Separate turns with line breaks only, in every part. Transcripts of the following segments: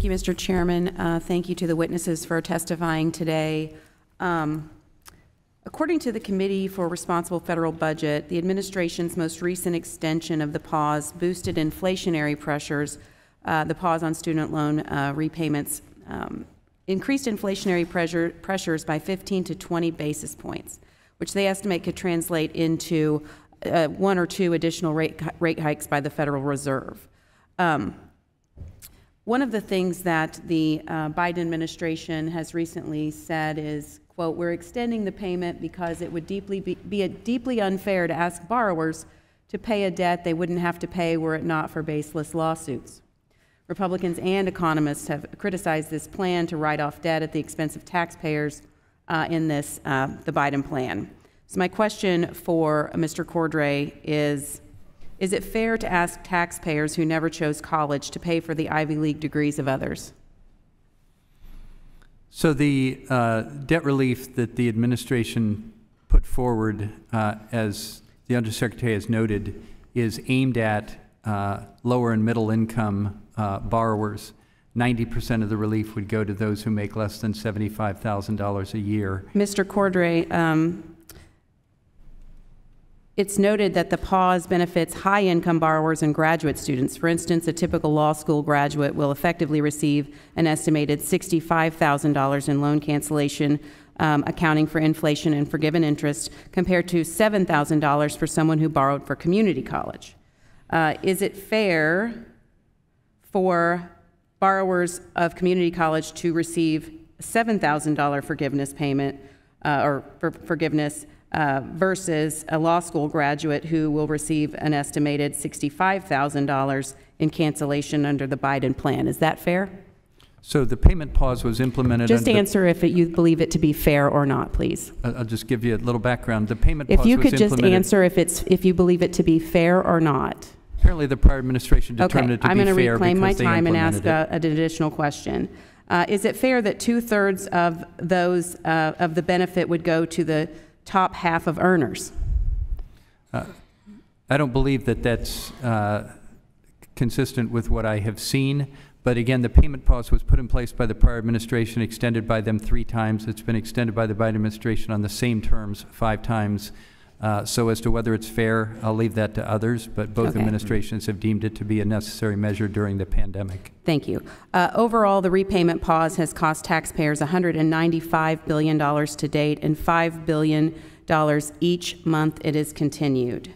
Thank you, Mr. Chairman. Thank you to the witnesses for testifying today. According to the Committee for Responsible Federal Budget, the administration's most recent extension of the pause boosted inflationary pressures. The pause on student loan repayments increased inflationary pressures by 15 to 20 basis points, which they estimate could translate into 1 or 2 additional rate hikes by the Federal Reserve. One of the things that the Biden administration has recently said is, quote, "We're extending the payment because it would be deeply unfair to ask borrowers to pay a debt they wouldn't have to pay were it not for baseless lawsuits." Republicans and economists have criticized this plan to write off debt at the expense of taxpayers in the Biden plan. So my question for Mr. Cordray is it fair to ask taxpayers who never chose college to pay for the Ivy League degrees of others?
So the debt relief that the administration put forward, as the Undersecretary has noted, is aimed at lower and middle income borrowers. 90% of the relief would go to those who make less than $75,000 a year.
Mr. Cordray, it's noted that the pause benefits high-income borrowers and graduate students. For instance, a typical law school graduate will effectively receive an estimated $65,000 in loan cancellation, accounting for inflation and forgiven interest, compared to $7,000 for someone who borrowed for community college. Is it fair for borrowers of community college to receive a $7,000 forgiveness payment or forgiveness versus a law school graduate who will receive an estimated $65,000 in cancellation under the Biden plan? Is that fair?
So the payment pause was implemented.
Just answer if you believe it to be fair or not, please.
I'll just give you a little background. The payment pause was
implemented. If you could just answer if you believe it to be fair or not.
Apparently the prior administration determined it to be fair.
I'm going to reclaim my time and ask an additional question. Is it fair that 2/3 of those of the benefit would go to the top half of earners?
I don't believe that that's consistent with what I have seen. But again, the payment pause was put in place by the prior administration, extended by them 3 times. It's been extended by the Biden administration on the same terms 5 times. So as to whether it's fair, I'll leave that to others, but both administrations have deemed it to be a necessary measure during the pandemic.
Thank you. Overall, the repayment pause has cost taxpayers $195 billion to date and $5 billion each month it is continued.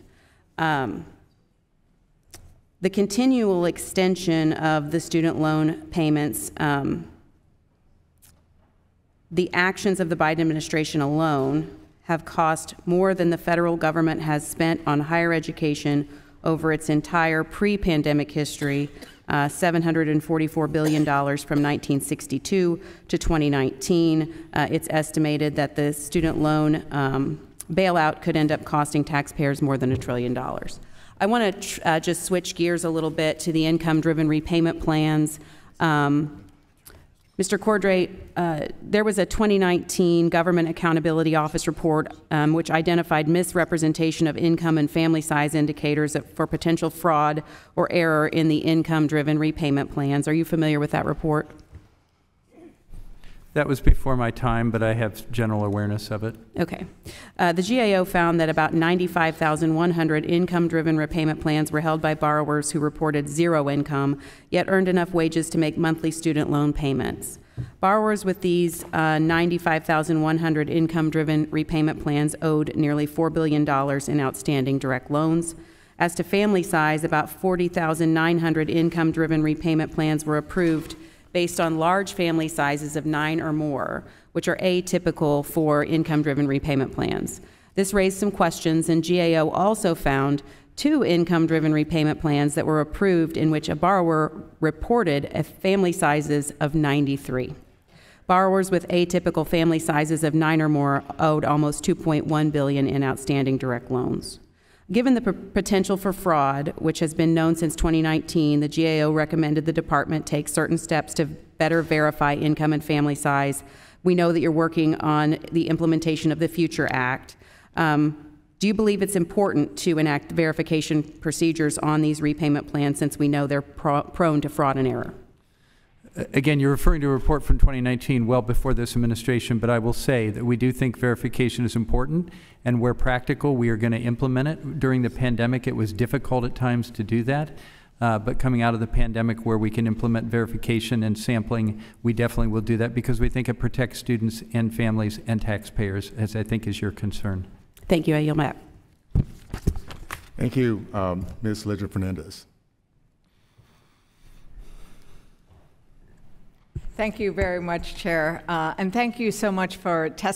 The continual extension of the student loan payments, the actions of the Biden administration alone have cost more than the federal government has spent on higher education over its entire pre-pandemic history, $744 billion from 1962 to 2019. It's estimated that the student loan bailout could end up costing taxpayers more than $1 trillion. I want to just switch gears a little bit to the income-driven repayment plans. Mr. Cordray, there was a 2019 Government Accountability Office report which identified misrepresentation of income and family size indicators for potential fraud or error in the income-driven repayment plans. Are you familiar with that report?
That was before my time, but I have general awareness of it.
Okay. The GAO found that about 95,100 income-driven repayment plans were held by borrowers who reported 0 income, yet earned enough wages to make monthly student loan payments. Borrowers with these 95,100 income-driven repayment plans owed nearly $4 billion in outstanding direct loans. As to family size, about 40,900 income-driven repayment plans were approved based on large family sizes of 9 or more, which are atypical for income-driven repayment plans. This raised some questions, and GAO also found 2 income-driven repayment plans that were approved in which a borrower reported a family sizes of 93. Borrowers with atypical family sizes of 9 or more owed almost $2.1 billion in outstanding direct loans. Given the potential for fraud, which has been known since 2019, the GAO recommended the department take certain steps to better verify income and family size. We know that you're working on the implementation of the Future Act. Do you believe it's important to enact verification procedures on these repayment plans since we know they're prone to fraud and error?
Again, you're referring to a report from 2019, well before this administration, but I will say that we do think verification is important, and where practical, we are going to implement it. During the pandemic, it was difficult at times to do that, but coming out of the pandemic where we can implement verification and sampling, we definitely will do that because we think it protects students and families and taxpayers, as I think is your concern.
Thank you. I yield back.
Thank you, Ms. Ledger Fernandez.
Thank you very much, Chair. And thank you so much for testifying.